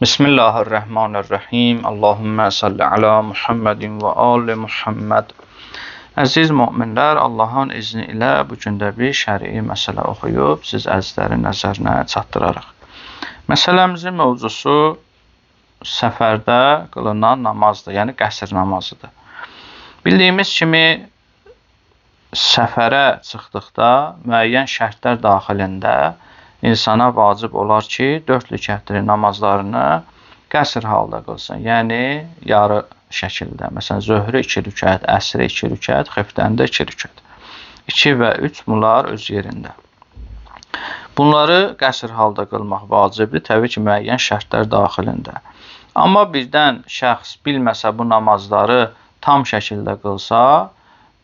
Bismillahirrahmanirrahim. Allahümmə salli ala Muhammedin və ali Muhammed. Əziz müminlər, Allahın izni ilə bu gün də bir şərii məsələ oxuyub siz əzizlərin nəzərinə çatdırarıq. Məsələmizin mövzusu səfərdə qılınan namazdır, yəni qəsr namazıdır. Bildiyimiz kimi səfərə çıxdıqda müəyyən şərtlər daxilində insana vacib olar ki, 4 rükətli namazlarını qəsr halda qılsın. Yəni, yarı şəkildə. Məsələn, zöhrü 2 rükət, əsri 2 rükət, xiftəndə 2 rükət. 2 və 3 bunlar öz yerində. Bunları qəsr halda qılmaq vacibdir, təbii ki, müəyyən şərtlər daxilində. Amma birdən şəxs bilməsə bu namazları tam şəkildə qılsa,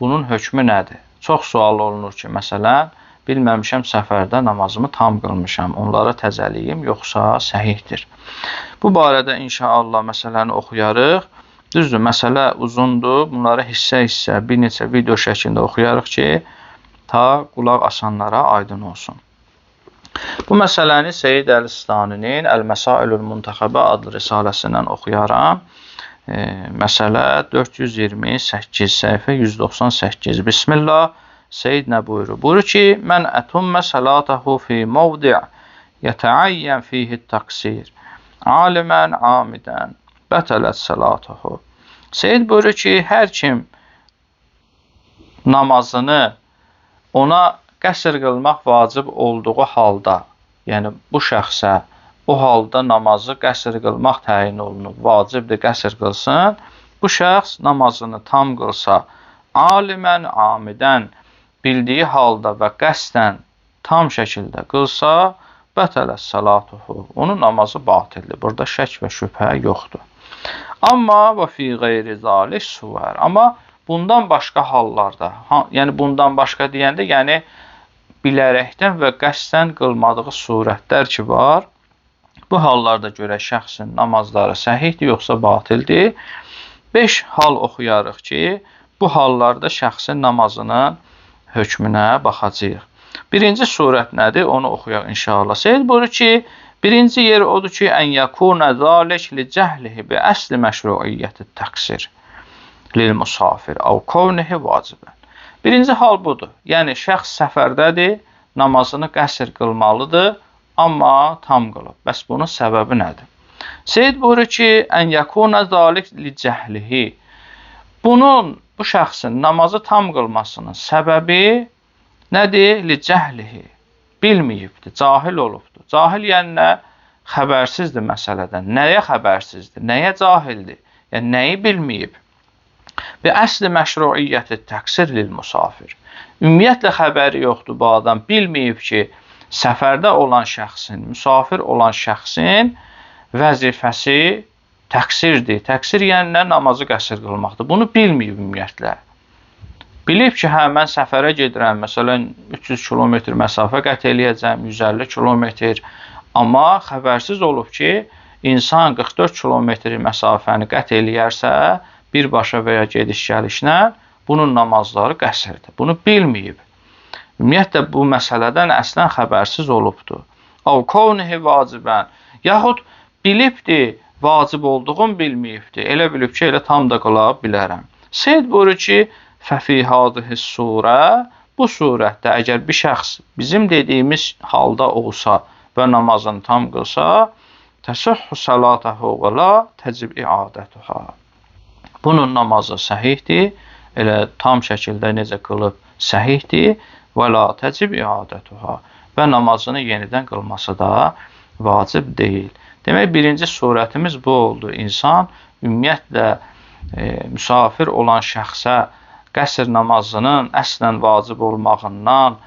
bunun hökmü nədir? Çox sual olunur ki, məsələn, bilməmişəm səfərdə namazımı tam qılmışam, onlara təzəliyim, yoxsa səhihdir. Bu barədə inşallah məsələni oxuyarıq. Düzdür, məsələ uzundur, bunları hissə-hissə, bir neçə video şəklində oxuyarıq ki, ta qulaq asanlara aydın olsun. Bu məsələni Seyyid Əl-Sistaninin Əl-Məsailül Muntaxabə adlı risaləsindən oxuyaram. Məsələ 428, səhifə 198. Bismillah. Seyyid nə buyurur? Buyurur ki, mən ətummə salatahu fi mavdi' yətəəyyən fihi taksir, alimən amidən, bətələt salatahu. Seyyid buyurur ki, hər kim namazını ona qəsr qılmaq vacib olduğu halda, yəni bu şəxsə o halda namazı qəsr qılmaq təyin olunub, vacibdir qəsr qılsın, bu şəxs namazını tam qılsa, alimən amidən, bildiyi halda və qəsdən tam şəkildə qılsa, bətələs salatuhu. Onun namazı batildir. Burada şək və şübhə yoxdur. Amma və fi qeyri zalik suvər. Amma bundan başqa hallarda, yəni bundan başqa deyəndə, yəni bilərəkdən və qəsdən qılmadığı surətlər ki var, bu hallarda görə şəxsin namazları səhihdir, yoxsa batildir. 5 hal oxuyarıq ki, bu hallarda şəxsin namazının hökmünə baxacağıq. Birinci surət nədir? Onu oxuyaq inşallah. Seyyid buyurur ki, birinci yer odur ki, ən yəkunə zalik li cəhlihi bi əsli məşruiyyəti təqsir lil musafir əv kavnihi vacibən. Birinci hal budur. Yəni, şəxs səfərdədir, namazını qəsr qılmalıdır, amma tam qılıb. Bəs bunun səbəbi nədir? Seyyid buyurur ki, ən yəkunə zalik li cəhlihi. Bu şəxsin namazı tam qılmasının səbəbi nədir? Li cəhlihi. Bilməyibdir, cahil olubdur. Cahil yəni nə? Xəbərsizdir məsələdən. Nəyə xəbərsizdir? Nəyə cahildir? Yəni, nəyi bilməyib? Və əsli məşruiyyəti təqsir lil musafir. Ümumiyyətlə xəbəri yoxdur bu adam. Bilməyib ki, səfərdə olan şəxsin, müsafir olan şəxsin vəzifəsi təqsirdir. Təqsir yəni nə? Namazı qəsr qılmaqdır. Bunu bilməyib ümumiyyətlə. Bilib ki, hə, mən səfərə gedirəm, məsələn, 300 kilometr məsafə qət eləyəcəm, 150 kilometr. Amma xəbərsiz olub ki, insan 44 kilometr məsafəni qət eləyərsə, birbaşa və ya gediş-gəlişlə bunun namazları qəsrdir. Bunu bilməyib. Ümumiyyətlə, bu məsələdən əslən xəbərsiz olubdur. Əv kavnihi vacibən. Yaxud bilibdir, vacib olduğum bilməyibdir. Elə bilib ki, elə tam da qıla bilərəm. Seyyid buyurur ki, fəfi hadihi surə, bu surətdə əgər bir şəxs bizim dediyimiz halda olsa və namazını tam qılsa, təsəhhü salatahu və la təcib iadətuha. Bunun namazı səhihdir, elə tam şəkildə necə qılıb səhihdir və la təcib iadətuha və namazını yenidən qılması da vacib deyil. Demək, birinci surətimiz bu oldu. İnsan ümumiyyətlə müsafir olan şəxsə qəsr namazının əslən vacib olmağından,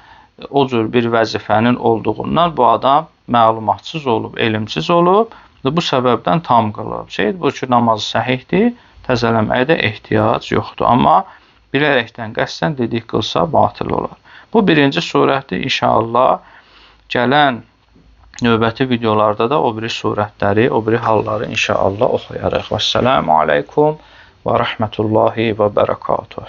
o cür bir vəzifənin olduğundan bu adam məlumatsız olub, elmsiz olub və bu səbəbdən tam qılıb. Bu ki, namazı səhihdir, təzələməyə də ehtiyac yoxdur. Amma bilərəkdən qəsdən dedik qılsa batil olar. Bu birinci surətdir. İnşallah gələn növbəti videolarda da o biri surətləri, o biri halları inşallah oxuyarıq. Vəssalamu aleykum və rəhmətullahi və bərəkatuhu.